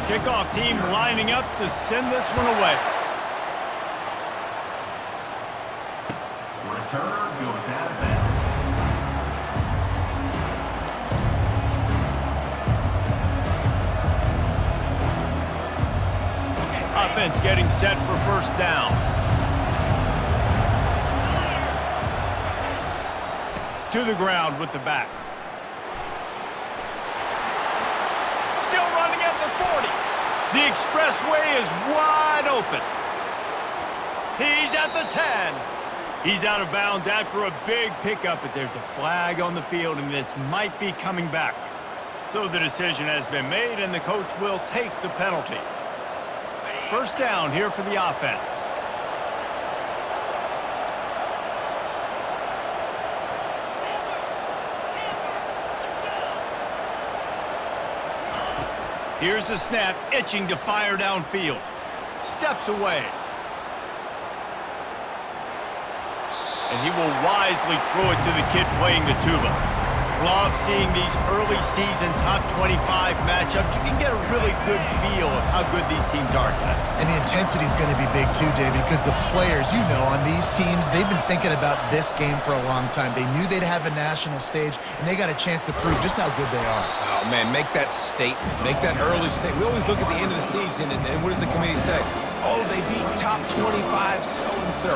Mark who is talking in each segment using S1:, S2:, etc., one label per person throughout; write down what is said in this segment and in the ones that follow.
S1: Kickoff team lining up to send this one away.
S2: Return goes out of bounds.
S1: Offense getting set for first down. To the ground with the back. Still running at the 40. The expressway is wide open. He's at the 10. He's out of bounds after a big pickup, but there's a flag on the field, and this might be coming back. So the decision has been made, and the coach will take the penalty. First down here for the offense. Here's the snap, itching to fire downfield. Steps away. And he will wisely throw it to the kid playing the tuba. Love seeing these early season top 25 matchups. You can get a really good feel of how good these teams are, guys.
S3: And the intensity is going to be big too, David, because the players, you know, on these teams, they've been thinking about this game for a long time. They knew they'd have a national stage, and they got a chance to prove just how good they are.
S4: Oh, man, make that statement. Make that early statement. We always look at the end of the season, and what does the committee say? Oh, they beat top 25 so-and-so.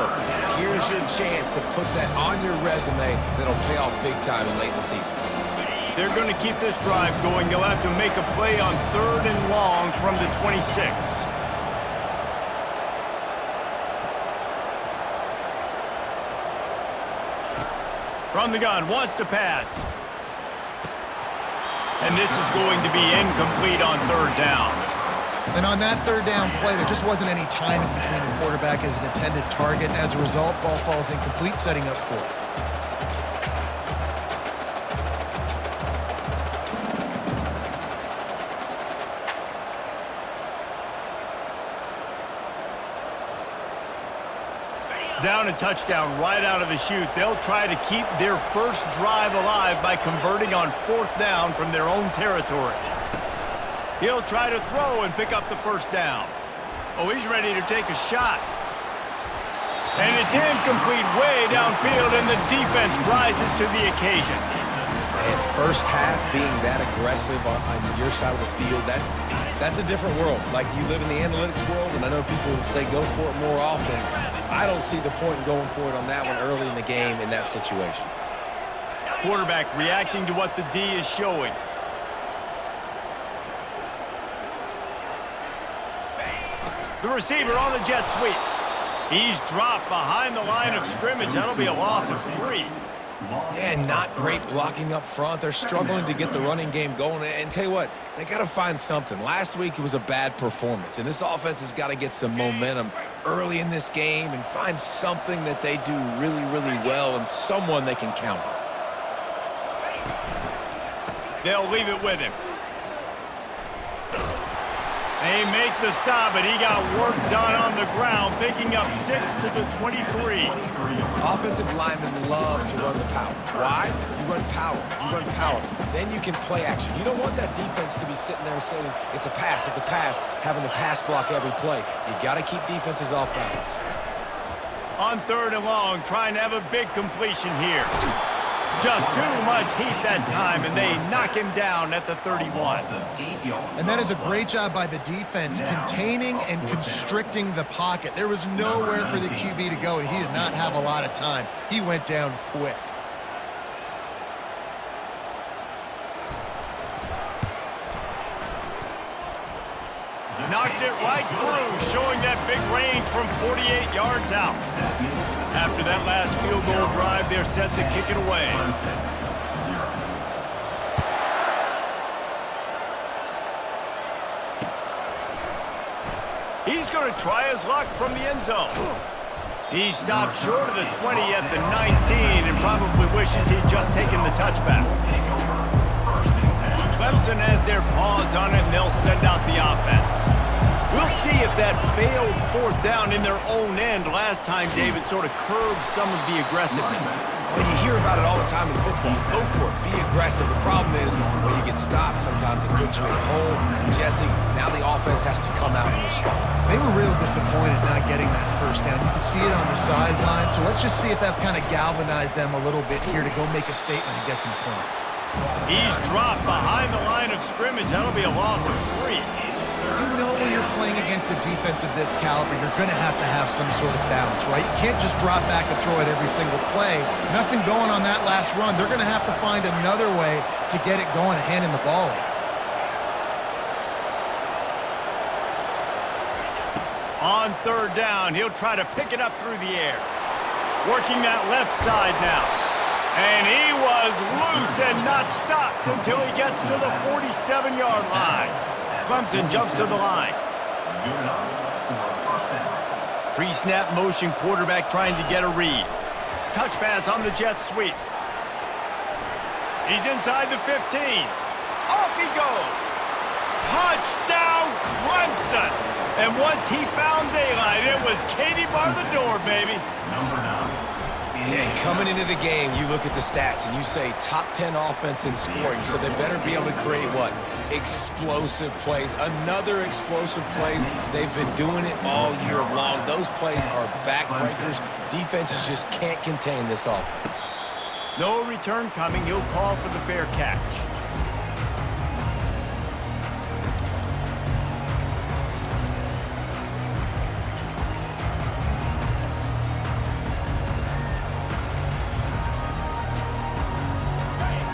S4: Here's your chance to put that on your resume that'll pay off big time in late in the season.
S1: If they're going to keep this drive going, they'll have to make a play on 3rd and long from the 26. From the gun, wants to pass. And this is going to be incomplete on 3rd down.
S3: And on that 3rd down play, there just wasn't any timing between the quarterback as an intended target. And as a result, ball falls incomplete, setting up 4th.
S1: Down and touchdown right out of the chute. They'll try to keep their first drive alive by converting on 4th down from their own territory. He'll try to throw and pick up the first down. Oh, he's ready to take a shot. And it's incomplete way downfield, and the defense rises to the occasion.
S4: And first half being that aggressive on your side of the field, that's a different world. Like, you live in the analytics world, and I know people say go for it more often. I don't see the point in going for it on that one early in the game in that situation.
S1: Quarterback reacting to what the D is showing. The receiver on the jet sweep. He's dropped behind the line of scrimmage. That'll be a loss of 3.
S4: Yeah, not great blocking up front. They're struggling to get the running game going. And tell you what, they got to find something. Last week it was a bad performance, and this offense has got to get some momentum early in this game and find something that they do really, really well and someone they can count on.
S1: They'll leave it with him. They make the stop, but he got work done on the ground, picking up 6 to the 23.
S4: Offensive linemen love to run the power. Why? You run power. You run power. Then you can play action. You don't want that defense to be sitting there saying, it's a pass, having to pass block every play. You got to keep defenses off balance.
S1: On 3rd and long, trying to have a big completion here. Just too much heat that time, and they knock him down at the 31.
S3: And that is a great job by the defense, containing and constricting the pocket. There was nowhere for the QB to go, and he did not have a lot of time. He went down quick.
S1: Knocked it right through, showing that big range from 48 yards out. After that last field goal drive, they're set to kick it away. He's going to try his luck from the end zone. He stopped short of the 20 at the 19 and probably wishes he'd just taken the touchback. Clemson has their paws on it, and they'll send out the offense. We'll see if that failed fourth down in their own end last time, David, sort of curbed some of the aggressiveness.
S4: Well, you hear about it all the time in football. Go for it. Be aggressive. The problem is when you get stopped, sometimes it puts you in a hole. And, Jesse, now the offense has to come out and respond.
S3: They were real disappointed not getting that first down. You can see it on the sideline. So let's just see if that's kind of galvanized them a little bit here to go make a statement and get some points.
S1: He's dropped behind the line of scrimmage. That'll be a loss of 3.
S3: You know when you're playing against a defense of this caliber, you're going to have some sort of balance, right? You can't just drop back and throw it every single play. Nothing going on that last run. They're going to have to find another way to get it going and handing the ball off.
S1: On third down, he'll try to pick it up through the air. Working that left side now. And he was loose and not stopped until he gets to the 47-yard line. Clemson jumps to the line. Pre-snap motion, quarterback trying to get a read. Touch pass on the jet sweep. He's inside the 15. Off he goes. Touchdown, Clemson. And once he found daylight, it was Katie bar the door, baby.
S2: Number 9.
S4: And coming into the game, you look at the stats and you say top 10 offense in scoring, so they better be able to create what? Explosive plays. Another explosive plays. They've been doing it all year long. Those plays are backbreakers. Defenses just can't contain this offense.
S1: No return coming. He'll call for the fair catch.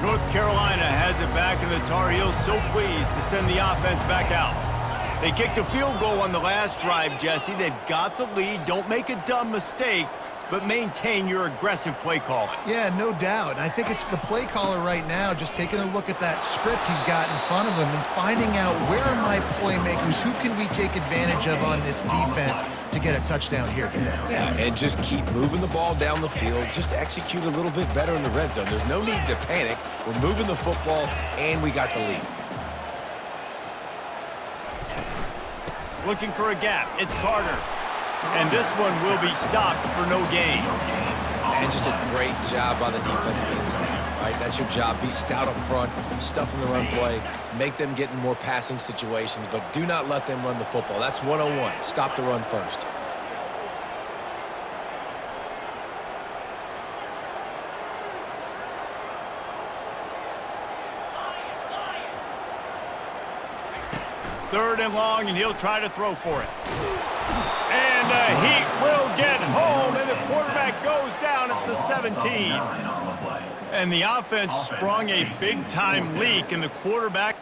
S1: North Carolina has it back, and the Tar Heels so pleased to send the offense back out. They kicked a field goal on the last drive, Jesse. They've got the lead. Don't make a dumb mistake, but maintain your aggressive play calling.
S3: Yeah, no doubt. And I think it's the play caller right now just taking a look at that script he's got in front of him and finding out where are my playmakers, who can we take advantage of on this defense to get a touchdown here.
S4: Yeah, and just keep moving the ball down the field. Just execute a little bit better in the red zone. There's no need to panic. We're moving the football, and we got the lead.
S1: Looking for a gap. It's Carter. And this one will be stopped for no gain.
S4: And just a great job on the defense being stout, right? That's your job. Be stout up front, stuff in the run play, make them get in more passing situations, but do not let them run the football. That's 101. Stop the run first.
S1: Third and long, and he'll try to throw for it. And the Heat will get home, and the quarterback goes down at the 17. And the offense sprung a big-time leak, and the quarterback...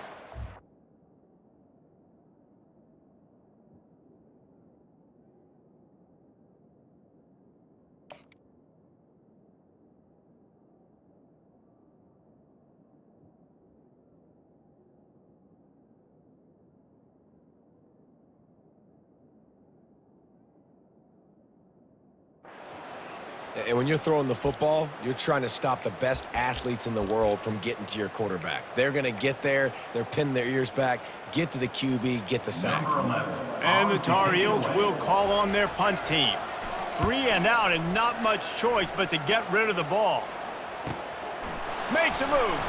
S4: And when you're throwing the football, you're trying to stop the best athletes in the world from getting to your quarterback. They're going to get there. They're pinning their ears back, get to the QB, get the sack.
S1: And the Tar Heels will call on their punt team. 3 and out, and not much choice but to get rid of the ball. Makes a move.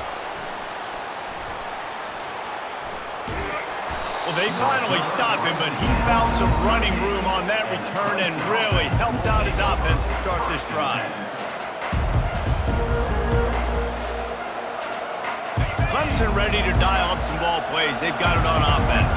S1: Well, they finally stop him, but he found some running room on that return and really helps out his offense to start this drive. Clemson ready to dial up some ball plays. They've got it on offense.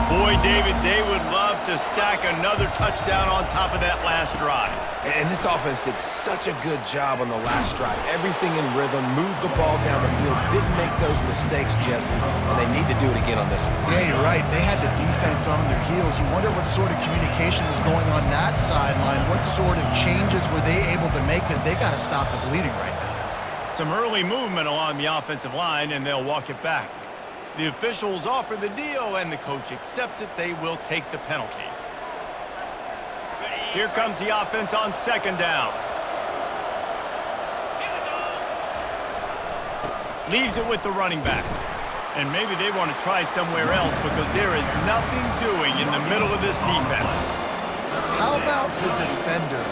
S1: Boy, David, they would love to stack another touchdown on top of that last drive.
S4: And this offense did such a good job on the last drive. Everything in rhythm, moved the ball down the field, didn't make those mistakes, Jesse, and they need to do it again on this one.
S3: Yeah, you're right. They had the defense on their heels. You wonder what sort of communication was going on that sideline. What sort of changes were they able to make, because they got to stop the bleeding right now.
S1: Some early movement along the offensive line, and they'll walk it back. The officials offer the deal, and the coach accepts it. They will take the penalty. Here comes the offense on second down. Leaves it with the running back. And maybe they want to try somewhere else because there is nothing doing in the middle of this defense.
S3: How about the defender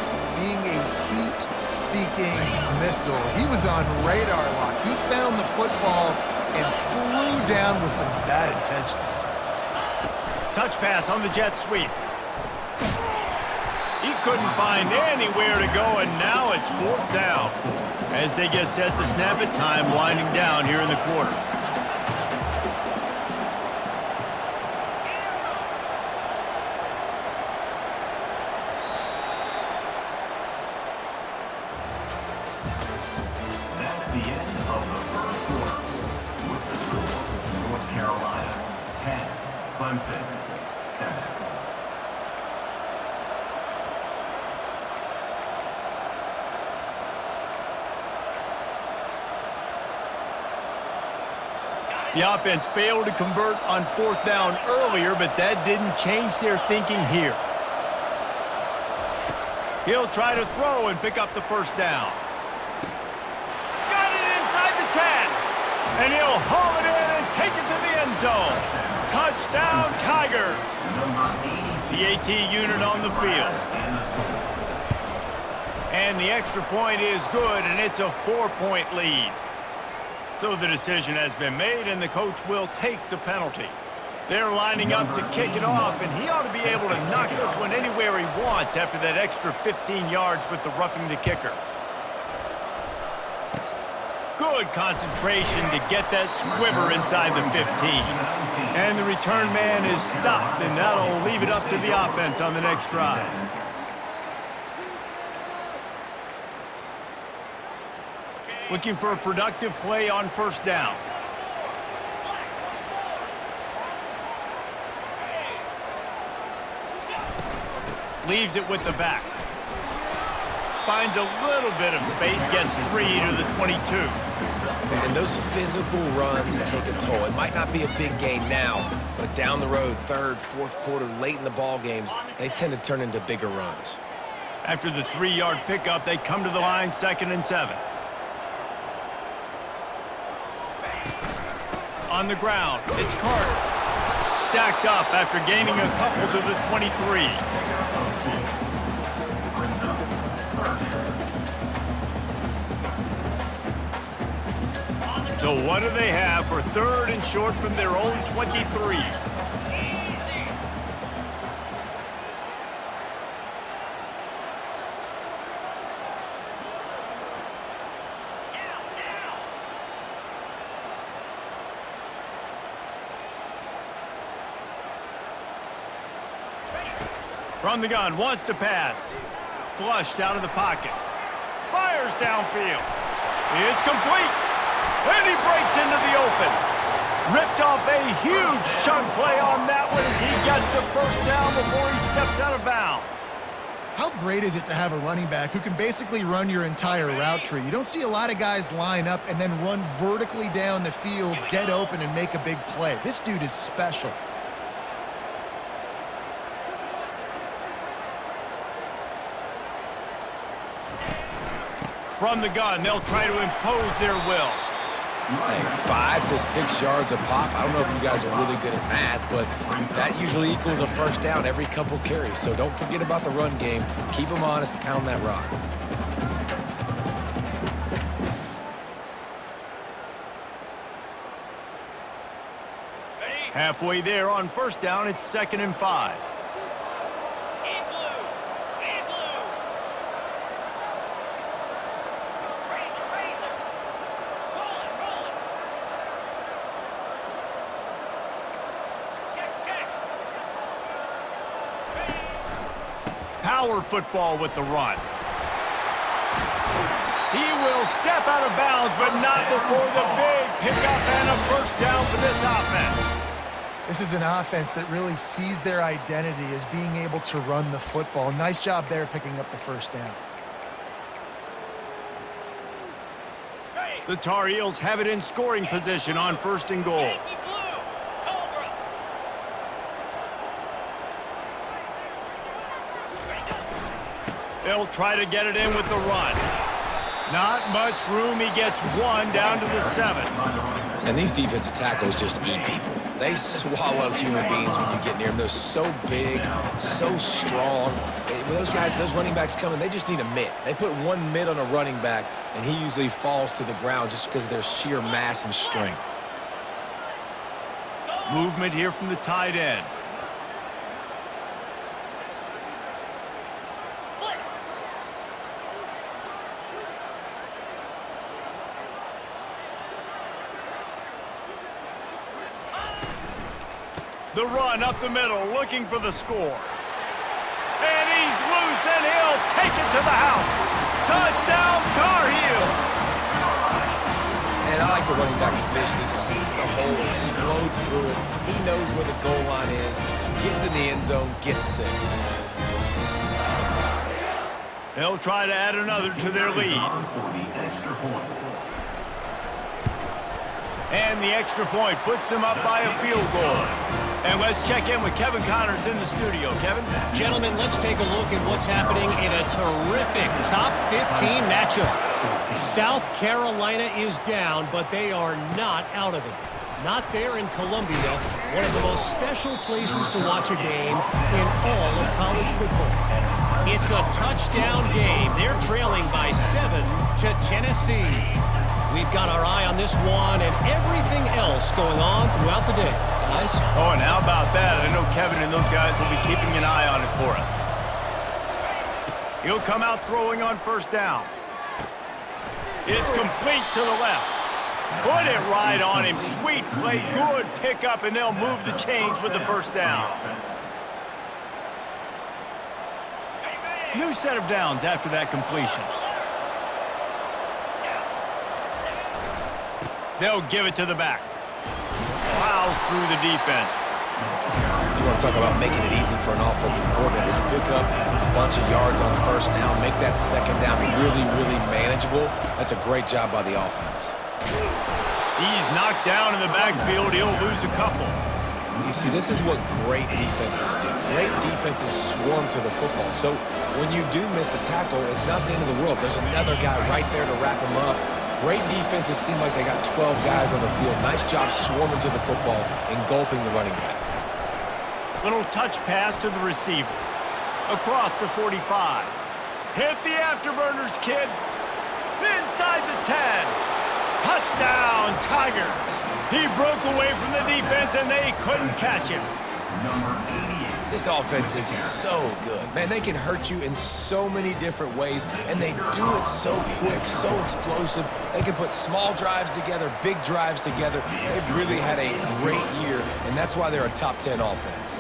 S3: being a heat-seeking missile? He was on radar lock. He found the football and flew down with some bad intentions.
S1: Touch pass on the jet sweep. He couldn't find anywhere to go, and now it's 4th down. As they get set to snap it, time winding down here in the quarter.
S2: That's the end of the first quarter. With the score, North Carolina 10, Clemson 7.
S1: The offense failed to convert on 4th down earlier, but that didn't change their thinking here. He'll try to throw and pick up the 1st down. Got it inside the 10. And he'll haul it in and take it to the end zone. Touchdown, Tigers. The AT unit on the field. And the extra point is good, and it's a 4-point lead. So the decision has been made, and the coach will take the penalty. They're lining up to kick it off, and he ought to be able to knock this one anywhere he wants after that extra 15 yards with the roughing the kicker. Good concentration to get that squibber inside the 15. And the return man is stopped, and that'll leave it up to the offense on the next drive. Looking for a productive play on 1st down. Leaves it with the back. Finds a little bit of space, gets 3 to the 22.
S4: And those physical runs take a toll. It might not be a big gain now, but down the road, 3rd, 4th quarter, late in the ball games, they tend to turn into bigger runs.
S1: After the 3-yard pickup, they come to the line, 2nd and 7. On the ground, it's Carter. Stacked up after gaining a couple to the 23. So what do they have for 3rd and short from their own 23? From the gun, wants to pass. Flushed out of the pocket. Fires downfield. It's complete. And he breaks into the open. Ripped off a huge chunk play on that one as he gets the 1st down before he steps out of bounds.
S3: How great is it to have a running back who can basically run your entire route tree? You don't see a lot of guys line up and then run vertically down the field, get open, and make a big play. This dude is special.
S1: From the gun, they'll try to impose their will.
S4: Hey, 5 to 6 yards a pop. I don't know if you guys are really good at math, but that usually equals a 1st down every couple carries. So don't forget about the run game. Keep them honest, pound that rock.
S1: Halfway there on 1st down, it's 2nd and 5. Power football with the run. He will step out of bounds, but not before the big pickup and a 1st down for this offense.
S3: This is an offense that really sees their identity as being able to run the football. Nice job there picking up the 1st down.
S1: The Tar Heels have it in scoring position on 1st and goal. They'll try to get it in with the run. Not much room. He gets one down to the 7.
S4: And these defensive tackles just eat people. They swallow human beings when you get near them. They're so big, so strong. When those guys, those running backs come in, they just need a mitt. They put one mitt on a running back, and he usually falls to the ground just because of their sheer mass and strength.
S1: Movement here from the tight end. The run up the middle, looking for the score. And he's loose, and he'll take it to the house. Touchdown, Tar Heels!
S4: And I like the running back's vision. He sees the hole, explodes through it. He knows where the goal line is, gets in the end zone, gets 6.
S1: They'll try to add another to their lead.
S2: For the extra point.
S1: And the extra point puts them up by a field goal. And let's check in with Kevin Connors in the studio. Kevin?
S5: Gentlemen, let's take a look at what's happening in a terrific top 15 matchup. South Carolina is down, but they are not out of it. Not there in Columbia, one of the most special places to watch a game in all of college football. It's a touchdown game. They're trailing by 7 to Tennessee. We've got our eye on this one and everything else going on throughout the day. Guys?
S1: Oh, and how about that? I know Kevin and those guys will be keeping an eye on it for us. He'll come out throwing on first down. It's complete to the left. Put it right on him. Sweet play, good pickup, and they'll move the chains with the first down. New set of downs after that completion. They'll give it to the back. Plows through the defense.
S4: You want to talk about making it easy for an offensive coordinator. You pick up a bunch of yards on first down, make that second down really, really manageable. That's a great job by the offense.
S1: He's knocked down in the backfield. He'll lose a couple.
S4: You see, this is what great defenses do. Great defenses swarm to the football. So when you do miss a tackle, it's not the end of the world. There's another guy right there to wrap him up. Great defenses seem like they got 12 guys on the field. Nice job swarming to the football, engulfing the running back.
S1: Little touch pass to the receiver. Across the 45. Hit the afterburners, kid. Inside the 10. Touchdown, Tigers. He broke away from the defense, and they couldn't catch him.
S2: Number 88.
S4: This offense is so good. Man, they can hurt you in so many different ways, and they do it so quick, so explosive. They can put small drives together, big drives together. They've really had a great year, and that's why they're a top 10 offense.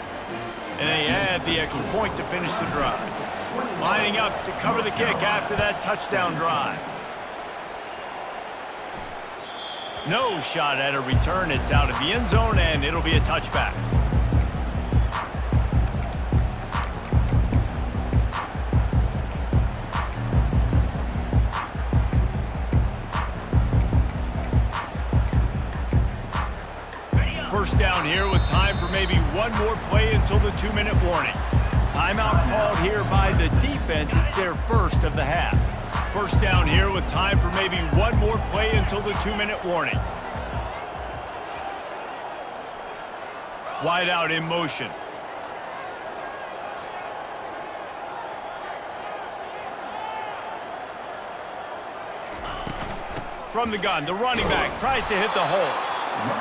S1: And they add the extra point to finish the drive. Lining up to cover the kick after that touchdown drive. No shot at a return. It's out of the end zone, and it'll be a touchback. First down here with time for maybe one more play until the 2-minute warning. Timeout called here by the defense. It's their first of the half. First down here with time for maybe one more play until the 2-minute warning. Wide out in motion. From the gun, the running back tries to hit the hole.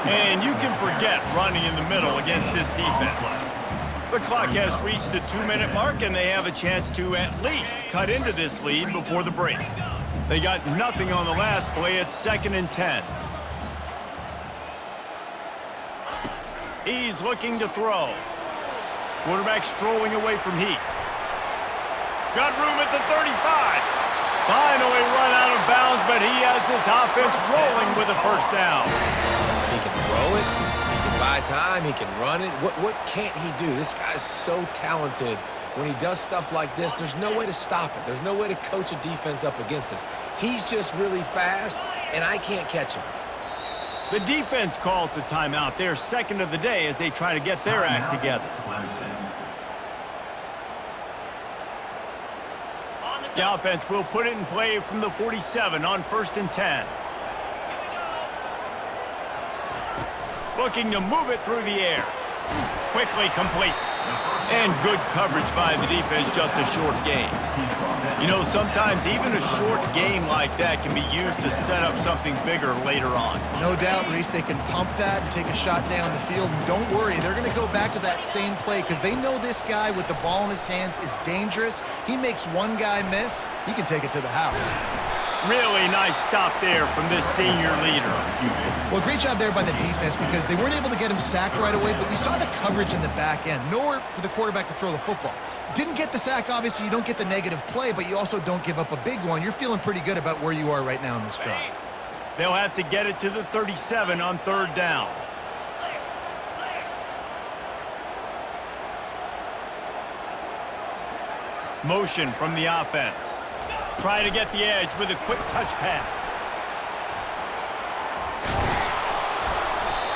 S1: And you can forget running in the middle against this defense. The clock has reached the 2-minute mark, and they have a chance to at least cut into this lead before the break. They got nothing on the last play. It's 2nd and 10. He's looking to throw. Quarterback strolling away from Heath. Got room at the 35. Finally run out of bounds, but he has this offense rolling with a first down.
S4: He can throw it, he can buy time, he can run it. What can't he do? This guy's so talented. When he does stuff like this, there's no way to stop it. There's no way to coach a defense up against this. He's just really fast, and I can't catch him.
S1: The defense calls the timeout. They're second of the day as they try to get their act together. The offense will put it in play from the 47 on 1st and 10. Looking to move it through the air. Quickly complete. And good coverage by the defense, just a short gain. You know, sometimes even a short game like that can be used to set up something bigger later on.
S3: No doubt, Reese, they can pump that and take a shot down the field. And don't worry, they're going to go back to that same play because they know this guy with the ball in his hands is dangerous. He makes one guy miss, he can take it to the house.
S1: Really nice stop there from this senior leader.
S3: Well, great job there by the defense because they weren't able to get him sacked right away, but you saw the coverage in the back end. Nowhere for the quarterback to throw the football. Didn't get the sack, obviously. You don't get the negative play, but you also don't give up a big one. You're feeling pretty good about where you are right now in this drive.
S1: They'll have to get it to the 37 on 3rd down. Motion from the offense. Try to get the edge with a quick touch pass.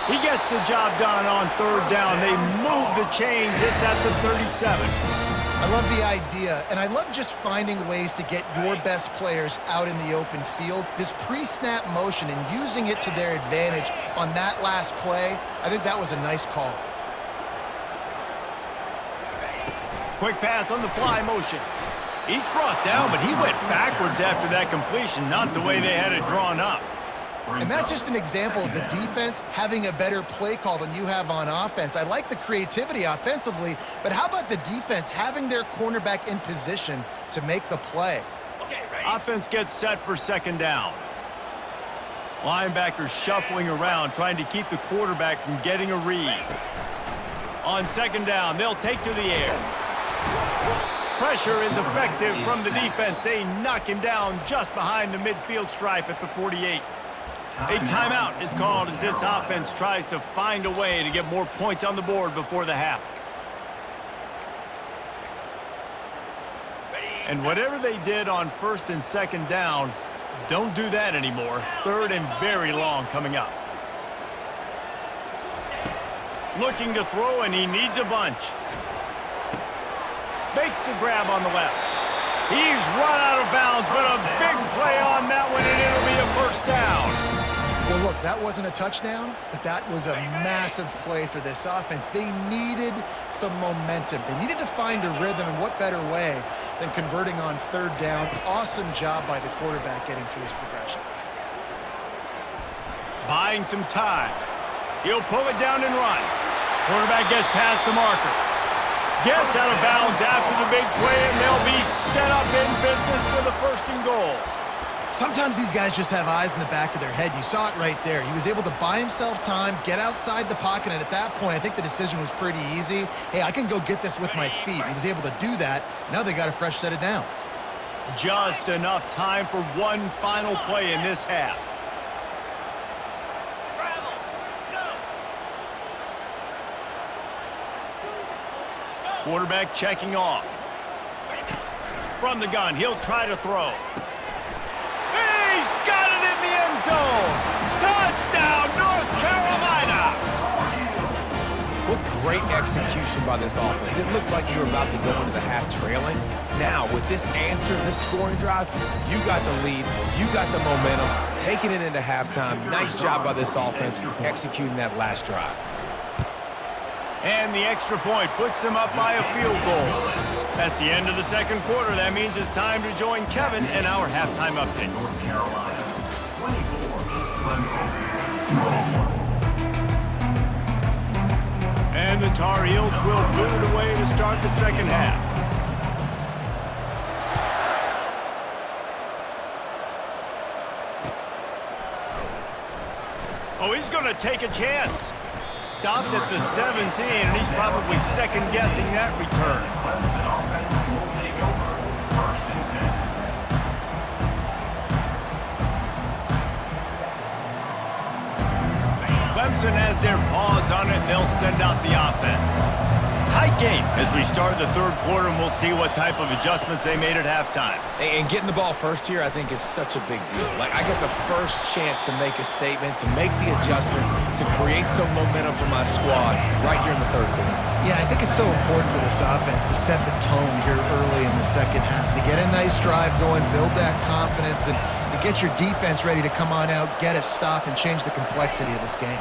S1: He gets the job done on 3rd down. They move the chains. It's at the 37.
S3: I love the idea, and I love just finding ways to get your best players out in the open field. This pre-snap motion and using it to their advantage on that last play, I think that was a nice call.
S1: Quick pass on the fly motion. Each brought down, but he went backwards after that completion, not the way they had it drawn up.
S3: And that's just an example of the defense having a better play call than you have on offense. I like the creativity offensively, but how about the defense having their cornerback in position to make the play?
S1: Offense gets set for 2nd down. Linebackers shuffling around, trying to keep the quarterback from getting a read. On 2nd down, they'll take to the air. Pressure is effective from the defense. They knock him down just behind the midfield stripe at the 48. A timeout is called as this offense tries to find a way to get more points on the board before the half. And whatever they did on 1st and 2nd down, don't do that anymore. 3rd and very long coming up. Looking to throw, and he needs a bunch. Makes the grab on the left. He's run out of bounds, but a big play on that one, and it'll be a 1st down.
S3: Well, look, that wasn't a touchdown, but that was a massive play for this offense. They needed some momentum. They needed to find a rhythm, and what better way than converting on 3rd down. Awesome job by the quarterback getting through his progression.
S1: Buying some time. He'll pull it down and run. Quarterback gets past the marker. Gets out of bounds after the big play, and they'll be set up in business with a 1st and goal.
S3: Sometimes these guys just have eyes in the back of their head. You saw it right there. He was able to buy himself time, get outside the pocket, and at that point, I think the decision was pretty easy. Hey, I can go get this with my feet. He was able to do that. Now they got a fresh set of downs.
S1: Just enough time for one final play in this half. Quarterback checking off. From the gun, he'll try to throw. He's got it in the end zone! Touchdown, North Carolina!
S4: What great execution by this offense. It looked like you were about to go into the half trailing. Now, with this answer, this scoring drive, you got the lead, you got the momentum, taking it into halftime. Nice job by this offense executing that last drive.
S1: And the extra point puts them up by a field goal. That's the end of the 2nd quarter. That means it's time to join Kevin in our halftime update.
S2: North Carolina, 24, Clemson.
S1: And the Tar Heels will boot it away to start the 2nd half. Oh, he's going to take a chance. Stopped at the 17, and he's probably second-guessing that return.
S2: Clemson offense will take over 1st and 10.
S1: Clemson has their paws on it, and they'll send out the offense. Tight game as we start the 3rd quarter, and we'll see what type of adjustments they made at halftime.
S4: And getting the ball first here, I think, is such a big deal. Like, I get the first chance to make a statement, to make the adjustments, to create some momentum for my squad right here in the 3rd quarter.
S3: Yeah, I think it's so important for this offense to set the tone here early in the second half, to get a nice drive going, build that confidence, and to get your defense ready to come on out, get a stop, and change the complexity of this game.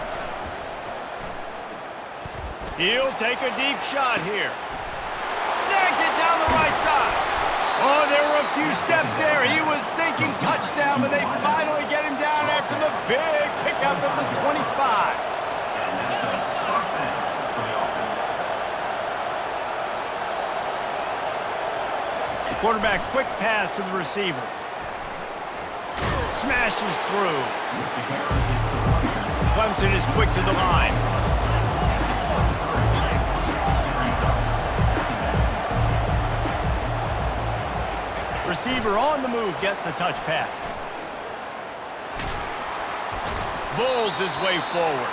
S1: He'll take a deep shot here. Snags it down the right side. Oh, there were a few steps there. He was thinking touchdown, but they finally get him down after the big pickup at the 25. Quarterback quick pass to the receiver. Smashes through. Clemson is quick to the line. Receiver on the move gets the touch pass. Bulls his way forward.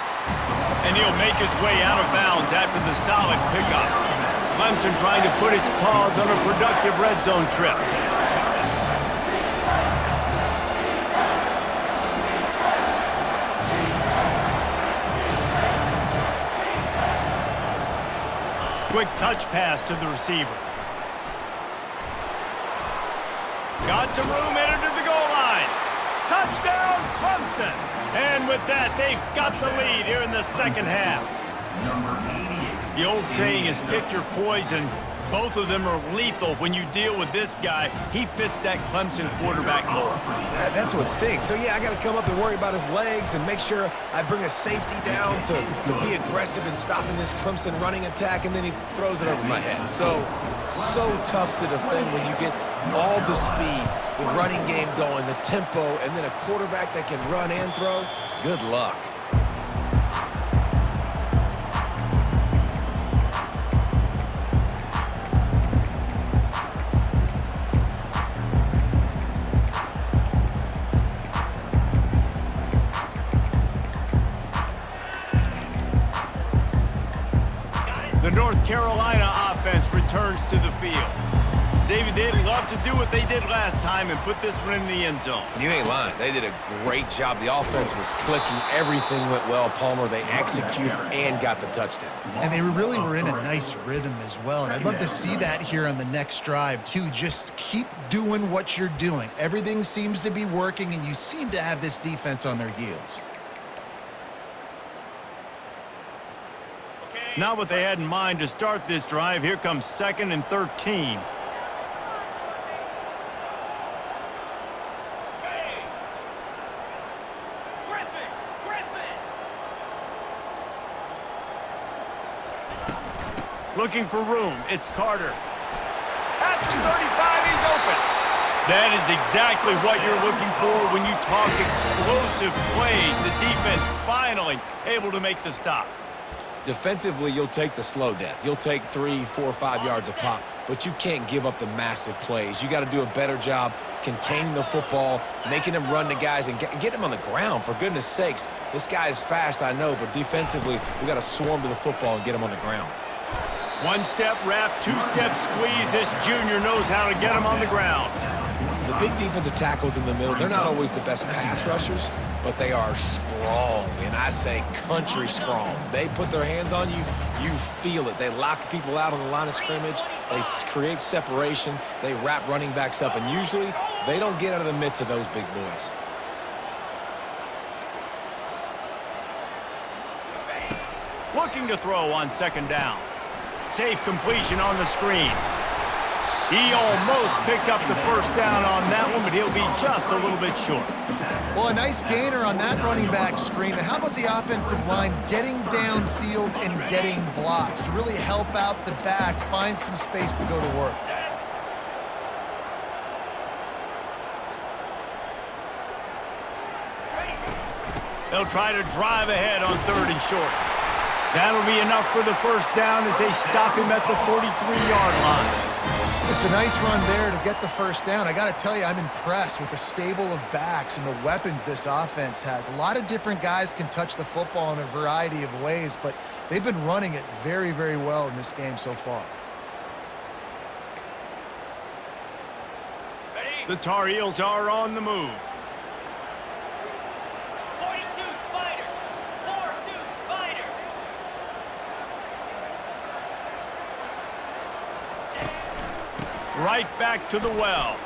S1: And he'll make his way out of bounds after the solid pickup. Clemson trying to put its paws on a productive red zone trip. Quick touch pass to the receiver. Got some room, entered to the goal line. Touchdown, Clemson! And with that, they've got the lead here in the second half. The old saying is pick your poison. Both of them are lethal when you deal with this guy. He fits that Clemson quarterback mold.
S4: That's what stinks. So, yeah, I got to come up and worry about his legs and make sure I bring a safety down to be aggressive in stopping this Clemson running attack, and then he throws it over my head. So tough to defend when you get all the speed, the running game going, the tempo, and then a quarterback that can run and throw. Good luck.
S1: The North Carolina offense returns to the field. David, they'd love to do what they did last time and put this one in the end zone.
S4: You ain't lying. They did a great job. The offense was clicking. Everything went well, Palmer. They executed and got the touchdown.
S3: And they really were in a nice rhythm as well. And I'd love to see that here on the next drive, too. Just keep doing what you're doing. Everything seems to be working, and you seem to have this defense on their heels.
S1: Not what they had in mind to start this drive. Here comes 2nd and 13. Looking for room. It's Carter. At the 35, he's open. That is exactly what you're looking for when you talk explosive plays. The defense finally able to make the stop.
S4: Defensively, you'll take the slow death. You'll take 3, 4, 5 yards a pop, but you can't give up the massive plays. You got to do a better job containing the football, making them run to guys, and get them on the ground, for goodness sakes. This guy is fast, I know, but defensively, we got to swarm to the football and get him on the ground.
S1: One-step wrap, two-step squeeze. This junior knows how to get him on the ground.
S4: The big defensive tackles in the middle, they're not always the best pass rushers, but they are strong, and I say country strong. They put their hands on you, you feel it. They lock people out on the line of scrimmage. They create separation. They wrap running backs up, and usually they don't get out of the midst of those big boys.
S1: Looking to throw on 2nd down. Safe completion on the screen. He almost picked up the first down on that one, but he'll be just a little bit short.
S3: Well, a nice gainer on that running back screen. Now, how about the offensive line getting downfield and getting blocks to really help out the back, find some space to go to work?
S1: They'll try to drive ahead on 3rd and short. That'll be enough for the first down as they stop him at the 43-yard line.
S3: It's a nice run there to get the first down. I got to tell you, I'm impressed with the stable of backs and the weapons this offense has. A lot of different guys can touch the football in a variety of ways, but they've been running it very, very well in this game so far.
S1: The Tar Heels are on the move.
S6: 42 Spider. 4-2 Spider.
S1: right back to the well.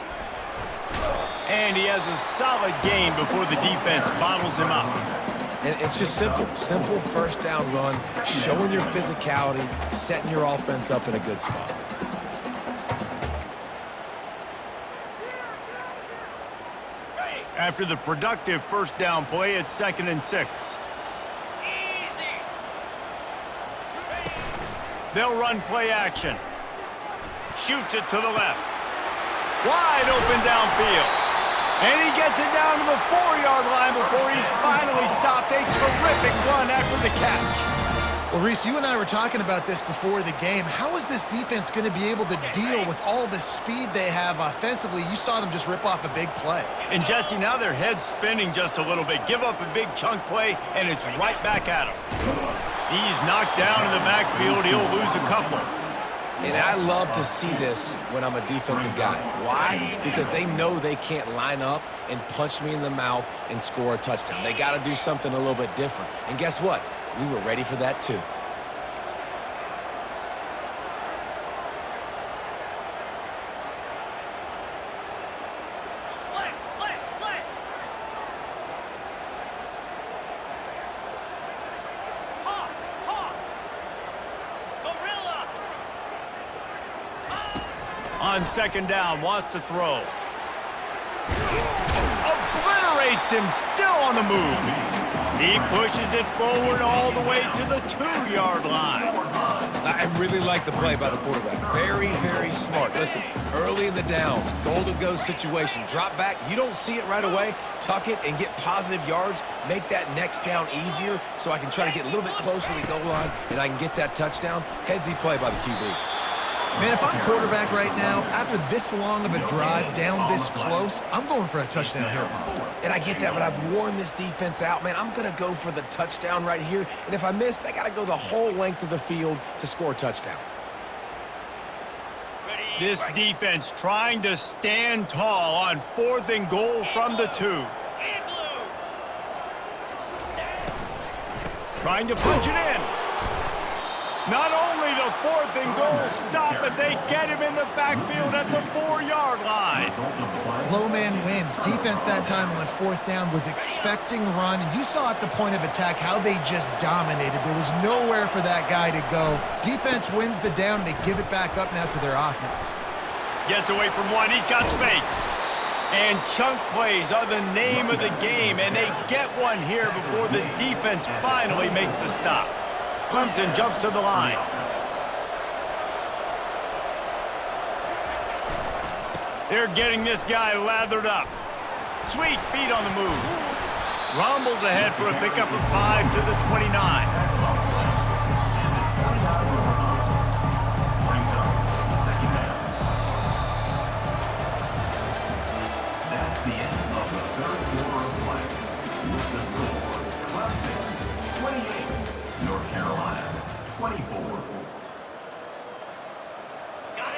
S1: And he has a solid game before the defense bottles him up.
S4: And it's just simple first down run, showing your physicality, setting your offense up in a good spot.
S1: After the productive first down play, it's 2nd and 6. They'll run play action. Shoots it to the left. Wide open downfield. And he gets it down to the 4-yard line before he's finally stopped. A terrific run after the catch.
S3: Well, Reese, you and I were talking about this before the game. How is this defense going to be able to deal with all the speed they have offensively? You saw them just rip off a big play.
S1: And Jesse, now their head's spinning just a little bit. Give up a big chunk play, and it's right back at him. He's knocked down in the backfield. He'll lose a couple.
S4: And I love to see this when I'm a defensive guy. Why? Because they know they can't line up and punch me in the mouth and score a touchdown. They got to do something a little bit different. And guess what? We were ready for that too.
S1: On 2nd down, wants to throw. Obliterates him, still on the move. He pushes it forward all the way to the 2-yard line.
S4: I really like the play by the quarterback. Very, very smart. Listen, early in the downs, goal-to-go situation. Drop back, you don't see it right away. Tuck it and get positive yards. Make that next down easier so I can try to get a little bit closer to the goal line and I can get that touchdown. Headsy play by the QB.
S3: Man, if I'm quarterback right now, after this long of a drive down this close, I'm going for a touchdown here, Pop.
S4: And I get that, but I've worn this defense out, man. I'm going to go for the touchdown right here. And if I miss, they got to go the whole length of the field to score a touchdown.
S1: This defense trying to stand tall on 4th and goal from the 2. Trying to punch it in. Not only the 4th and goal stop, but they get him in the backfield at the 4-yard line.
S3: Low man wins. Defense that time on 4th down was expecting run. You saw at the point of attack how they just dominated. There was nowhere for that guy to go. Defense wins the down. They give it back up now to their offense.
S1: Gets away from one. He's got space. And chunk plays are the name of the game, and they get one here before the defense finally makes the stop. Clemson jumps to the line. They're getting this guy lathered up. Sweet feet on the move. Rumbles ahead for a pickup of 5 to the 29.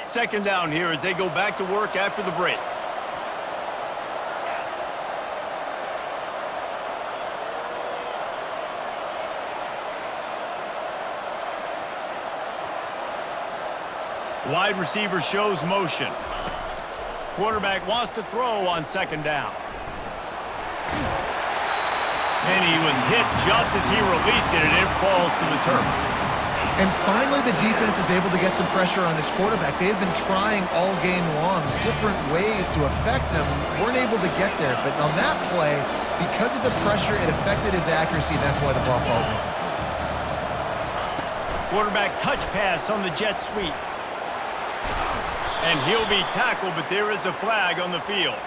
S1: Second down here as they go back to work after the break. Wide receiver shows motion. Quarterback wants to throw on 2nd down. And he was hit just as he released it, and it falls to the turf.
S3: And finally, the defense is able to get some pressure on this quarterback. They had been trying all game long different ways to affect him. Weren't able to get there. But on that play, because of the pressure, it affected his accuracy. That's why the ball falls incomplete.
S1: Quarterback touch pass on the jet sweep. And he'll be tackled, but there is a flag on the field.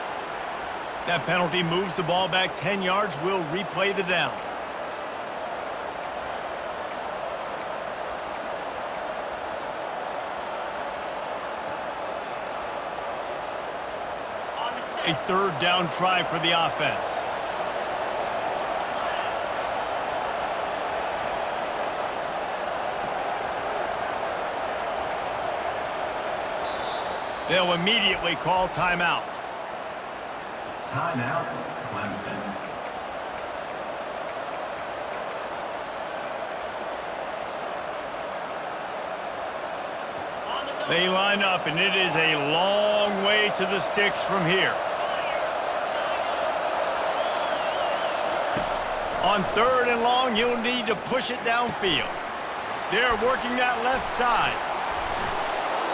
S1: That penalty moves the ball back 10 yards. We'll replay the down. A 3rd down try for the offense. They'll immediately call timeout.
S2: Timeout, Clemson.
S6: On the
S1: They line up, and it is a long way to the sticks from here. On 3rd and long, you'll need to push it downfield. They're working that left side.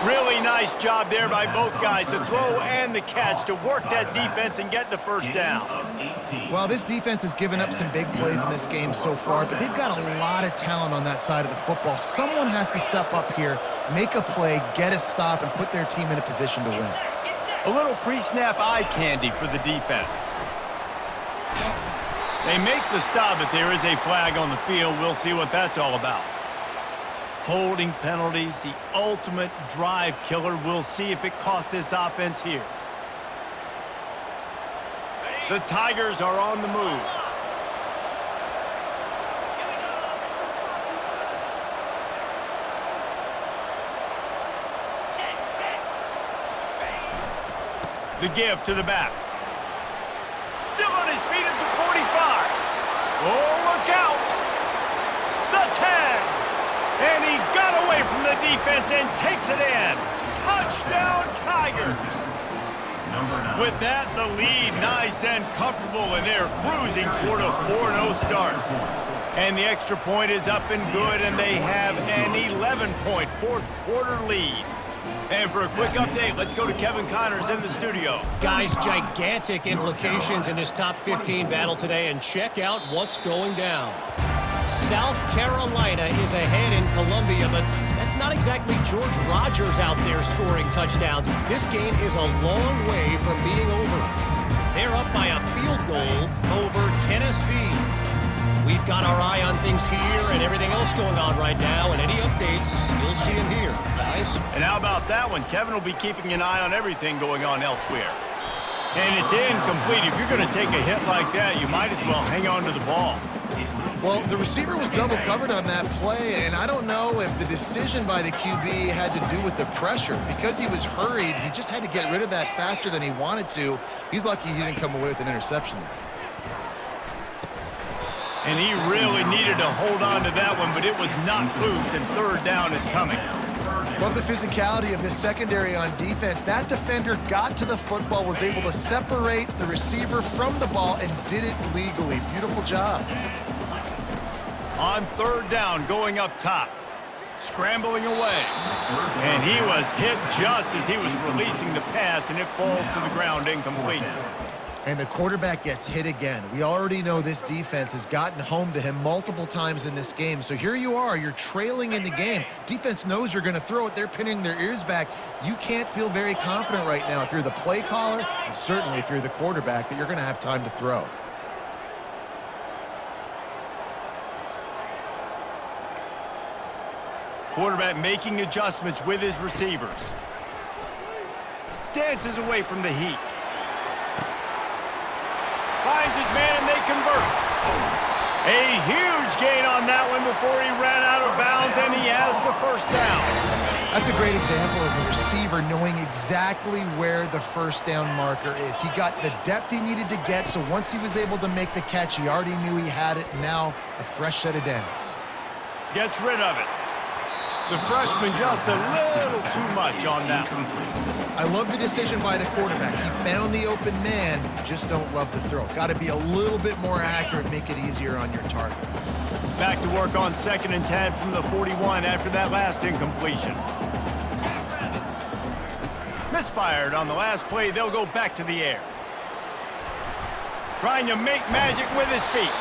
S1: Really nice job there by both guys to throw and the catch to work that defense and get the first down.
S3: Well, this defense has given up some big plays in this game so far, but they've got a lot of talent on that side of the football. Someone has to step up here, make a play, get a stop, and put their team in a position to win.
S1: A little pre-snap eye candy for the defense. They make the stop, but there is a flag on the field. We'll see what that's all about. Holding penalties, the ultimate drive killer. We'll see if it costs this offense here. The Tigers are on the move. The give to the back. Still on his feet at the 45. Oh, look out! The 10. And he got away from the defense and takes it in. Touchdown, Tigers. With that, the lead nice and comfortable, and they're cruising toward a 4-0 start. And the extra point is up and good, and they have an 11-point fourth-quarter lead. And for a quick update, let's go to Kevin Connors in the studio.
S5: Guys, gigantic implications in this top 15 battle today, and check out what's going down. South Carolina is ahead in Columbia, but that's not exactly George Rogers out there scoring touchdowns. This game is a long way from being over. They're up by a field goal over Tennessee. We've got our eye on things here and everything else going on right now, and any updates, you'll see them here, guys.
S1: And how about that one? Kevin will be keeping an eye on everything going on elsewhere. And it's incomplete. If you're going to take a hit like that, you might as well hang on to the ball.
S3: Well, the receiver was double covered on that play, and I don't know if the decision by the QB had to do with the pressure. Because he was hurried, he just had to get rid of that faster than he wanted to. He's lucky he didn't come away with an interception there.
S1: And he really needed to hold on to that one, but it was not loose, and 3rd down is coming.
S3: Love the physicality of this secondary on defense. That defender got to the football, was able to separate the receiver from the ball, and did it legally. Beautiful job.
S1: On 3rd down, going up top. Scrambling away. And he was hit just as he was releasing the pass, and it falls to the ground incomplete.
S3: And the quarterback gets hit again. We already know this defense has gotten home to him multiple times in this game. So here you are, you're trailing in the game. Defense knows you're going to throw it. They're pinning their ears back. You can't feel very confident right now if you're the play caller, and certainly if you're the quarterback, that you're going to have time to throw.
S1: Quarterback making adjustments with his receivers. Dances away from the heat. Finds his man and they convert. A huge gain on that one before he ran out of bounds, and he has the first down.
S3: That's a great example of the receiver knowing exactly where the first down marker is. He got the depth he needed to get, so once he was able to make the catch, he already knew he had it. Now a fresh set of downs.
S1: Gets rid of it. The freshman just a little too much on that one.
S3: I love the decision by the quarterback. He found the open man, just don't love the throw. Got to be a little bit more accurate, make it easier on your target.
S1: Back to work on 2nd and 10 from the 41 after that last incompletion. Misfired on the last play, they'll go back to the air. Trying to make magic with his feet.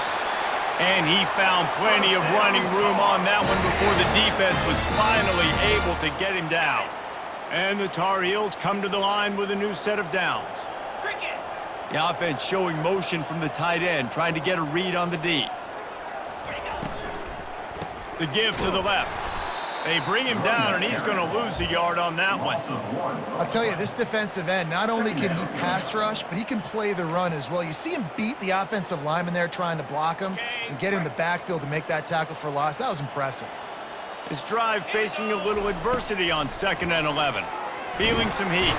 S1: And he found plenty of running room on that one before the defense was finally able to get him down. And the Tar Heels come to the line with a new set of downs. The offense showing motion from the tight end, trying to get a read on the D. The give to the left. They bring him down, and he's going to lose a yard on that one.
S3: I'll tell you, this defensive end, not only can he pass rush, but he can play the run as well. You see him beat the offensive lineman there trying to block him and get in the backfield to make that tackle for loss. That was impressive.
S1: This drive facing a little adversity on 2nd and 11. Feeling some heat.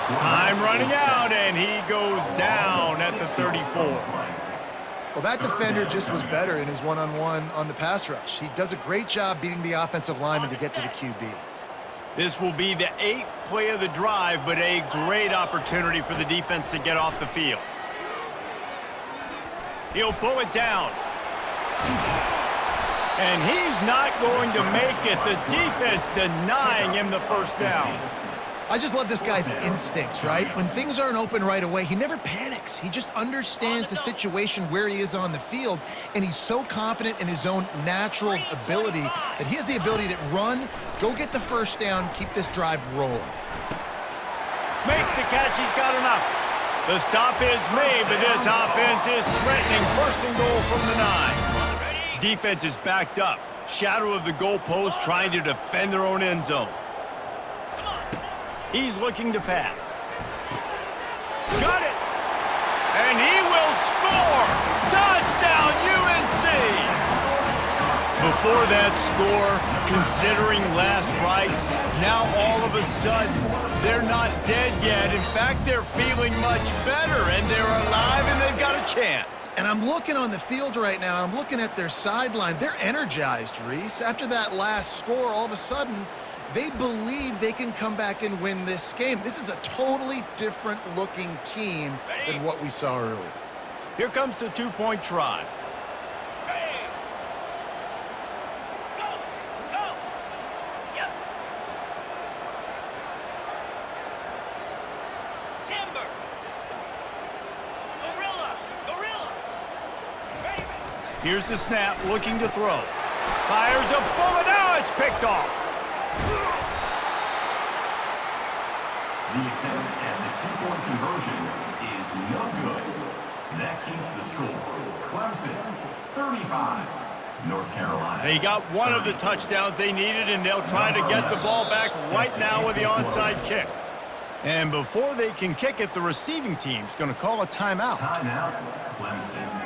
S1: Time running out, and he goes down at the 34.
S3: Well, that defender just was better in his one-on-one on the pass rush. He does a great job beating the offensive lineman to get to the QB.
S1: This will be the 8th play of the drive, but a great opportunity for the defense to get off the field. He'll pull it down. And he's not going to make it. The defense denying him the first down.
S3: I just love this guy's instincts, right? When things aren't open right away, he never panics. He just understands the situation where he is on the field, and he's so confident in his own natural ability that he has the ability to run, go get the first down, keep this drive rolling.
S1: Makes the catch. He's got enough. The stop is made, but this offense is threatening. First and goal from the 9. Defense is backed up. Shadow of the goalpost, trying to defend their own end zone. He's looking to pass. Got it! And he will score! Touchdown, UNC! Before that score, considering last rites, now all of a sudden, they're not dead yet. In fact, they're feeling much better, and they're alive, and they've got a chance.
S3: And I'm looking on the field right now, and I'm looking at their sideline. They're energized, Reese. After that last score, all of a sudden, they believe they can come back and win this game. This is a totally different-looking team than what we saw earlier.
S1: Here comes the two-point try. Here's the snap, looking to throw. Fires a bullet. Now it's picked off.
S2: The attempt at the two-point conversion is no good. That keeps the score. Clemson, 35. North Carolina.
S1: They got one of the touchdowns they needed, and they'll try to get the ball back right now with the onside kick. And before they can kick it, the receiving team's going to call a timeout.
S2: Timeout, Clemson.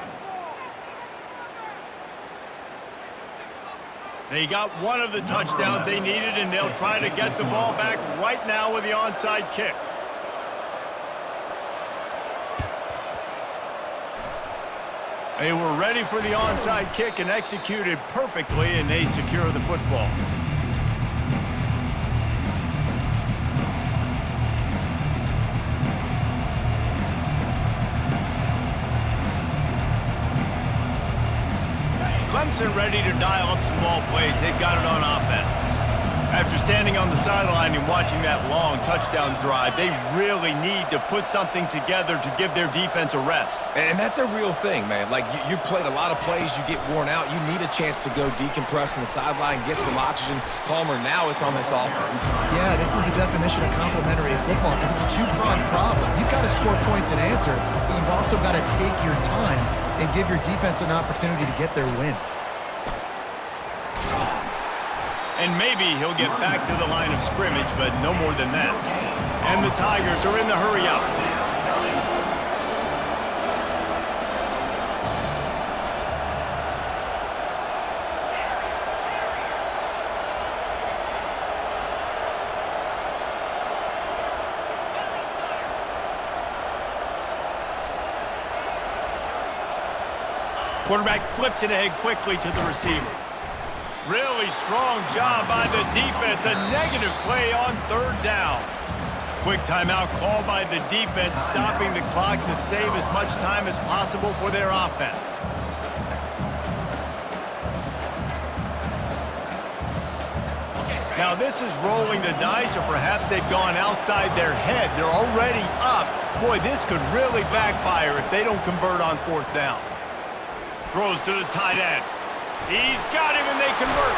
S1: They got one of the touchdowns they needed, and they'll try to get the ball back right now with the onside kick. They were ready for the onside kick and executed perfectly, and they secure the football. Clemson ready to dial up some ball plays. They've got it on offense. After standing on the sideline and watching that long touchdown drive, they really need to put something together to give their defense a rest.
S4: And that's a real thing, man. Like, you played a lot of plays, you get worn out. You need a chance to go decompress on the sideline, get some oxygen. Palmer, now it's on this offense.
S3: Yeah, this is the definition of complementary football because it's a two-pronged problem. You've got to score points and answer, but you've also got to take your time and give your defense an opportunity to get their win.
S1: And maybe he'll get back to the line of scrimmage, but no more than that. And the Tigers are in the hurry-up. Quarterback flips it ahead quickly to the receiver. Really strong job by the defense. A negative play on third down. Quick timeout called by the defense, stopping the clock to save as much time as possible for their offense. Now this is rolling the dice, or perhaps they've gone outside their head. They're already up. Boy, this could really backfire if they don't convert on fourth down. Throws to the tight end. He's got him, and they convert.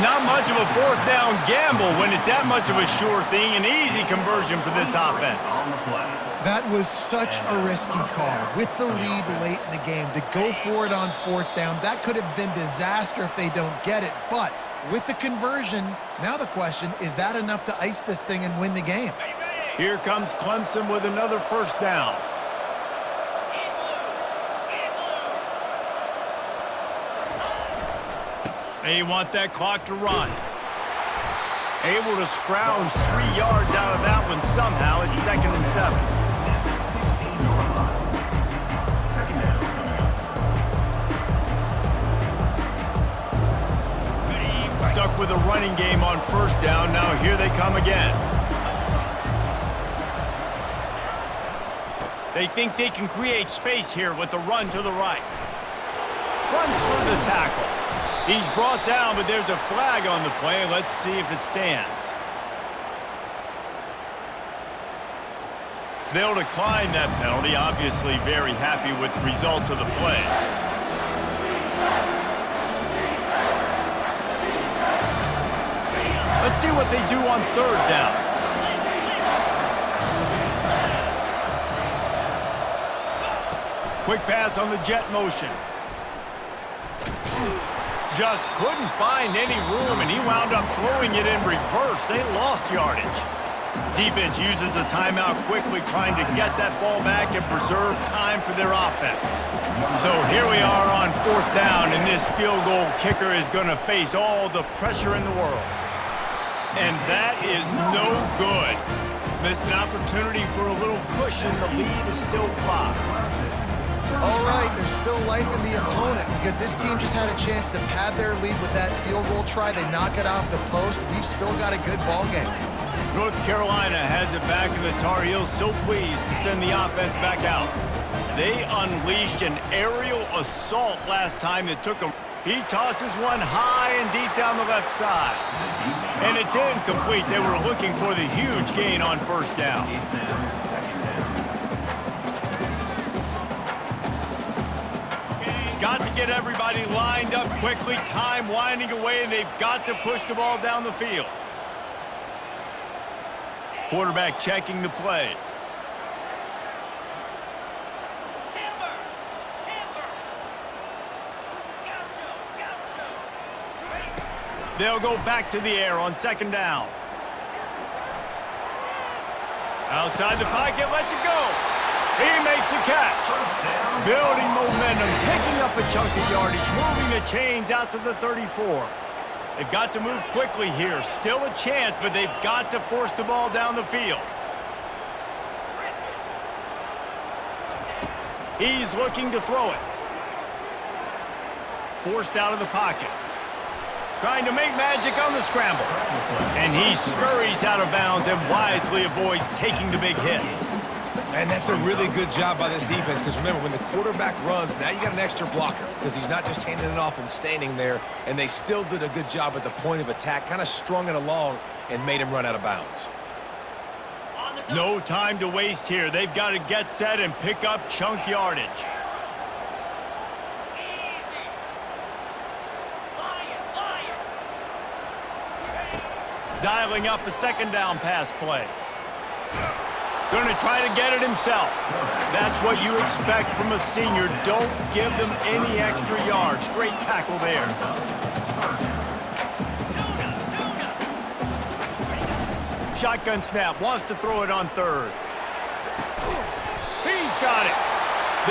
S1: Not much of a fourth down gamble when it's that much of a sure thing. An easy conversion for this offense.
S3: That was such a risky call. With the lead late in the game, to go for it on fourth down, that could have been disaster if they don't get it. But with the conversion, now the question, is that enough to ice this thing and win the game?
S1: Here comes Clemson with another first down. They want that clock to run. Able to scrounge 3 yards out of that one somehow. It's 2nd and 7. stuck with a running game on first down. Now here they come again. They think they can create space here with a run to the right. Runs for the tackle. He's brought down, but there's a flag on the play. Let's see if it stands. They'll decline that penalty. Obviously very happy with the results of the play. Let's see what they do on third down. Quick pass on the jet motion. Just couldn't find any room, and he wound up throwing it in reverse. They lost yardage. Defense uses a timeout quickly, trying to get that ball back and preserve time for their offense. So here we are on fourth down, and this field goal kicker is going to face all the pressure in the world. And that is no good. Missed an opportunity for a little cushion. The lead is still 5.
S3: All right, there's still life in the opponent because this team just had a chance to pad their lead with that field goal try. They knock it off the post. We've still got a good ball game.
S1: North Carolina has it back, and the Tar Heels so pleased to send the offense back out. They unleashed an aerial assault last time that took them. He tosses one high and deep down the left side. And it's incomplete. They were looking for the huge gain on first down. Got to get everybody lined up quickly. Time winding away, and they've got to push the ball down the field. Quarterback checking the play. They'll go back to the air on second down. Outside the pocket, lets it go. He makes the catch. Building momentum, picking up a chunk of yardage, moving the chains out to the 34. They've got to move quickly here. Still a chance, but they've got to force the ball down the field. He's looking to throw it. Forced out of the pocket. Trying to make magic on the scramble. And he scurries out of bounds and wisely avoids taking the big hit.
S4: And that's a really good job by this defense because remember, when the quarterback runs, now you got an extra blocker because he's not just handing it off and standing there, and they still did a good job at the point of attack, kind of strung it along and made him run out of bounds.
S1: No time to waste here. They've got to get set and pick up chunk yardage. Dialing up a second down pass play. Going to try to get it himself. That's what you expect from a senior. Don't give them any extra yards. Great tackle there. Shotgun snap. Wants to throw it on third. He's got it.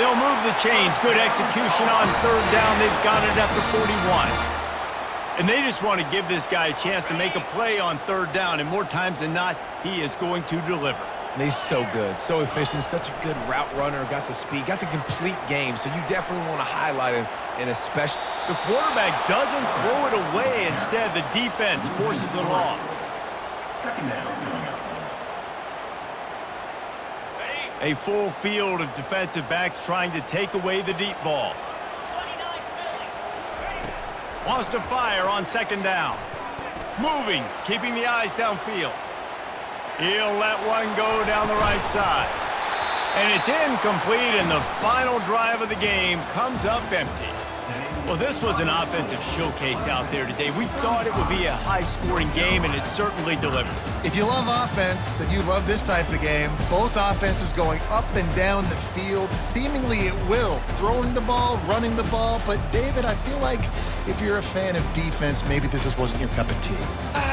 S1: They'll move the chains. Good execution on third down. They've got it at the 41. And they just want to give this guy a chance to make a play on third down. And more times than not, he is going to deliver.
S4: And he's so good, so efficient, such a good route runner, got the speed, got the complete game, so you definitely want to highlight him, and especially...
S1: The quarterback doesn't throw it away. Instead, the defense forces a loss.
S2: Second down coming up.
S1: A full field of defensive backs trying to take away the deep ball. Wants to fire on second down. Moving, keeping the eyes downfield. He'll let one go down the right side. And it's incomplete, and the final drive of the game comes up empty. Well, this was an offensive showcase out there today. We thought it would be a high-scoring game, and it certainly delivered.
S3: If you love offense, then you love this type of game. Both offenses going up and down the field, seemingly at will. Throwing the ball, running the ball. But, David, I feel like if you're a fan of defense, maybe this wasn't your cup of tea.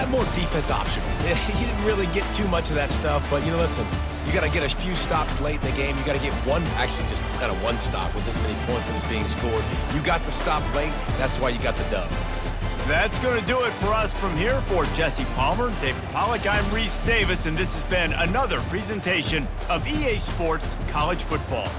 S4: More defense optional. You didn't really get too much of that stuff, but, listen, you got to get a few stops late in the game. You got to get actually just kind of one stop with this many points that is being scored. You got the stop late. That's why you got the dub.
S1: That's going to do it for us from here. For Jesse Palmer, David Pollack, I'm Reese Davis, and this has been another presentation of EA Sports College Football.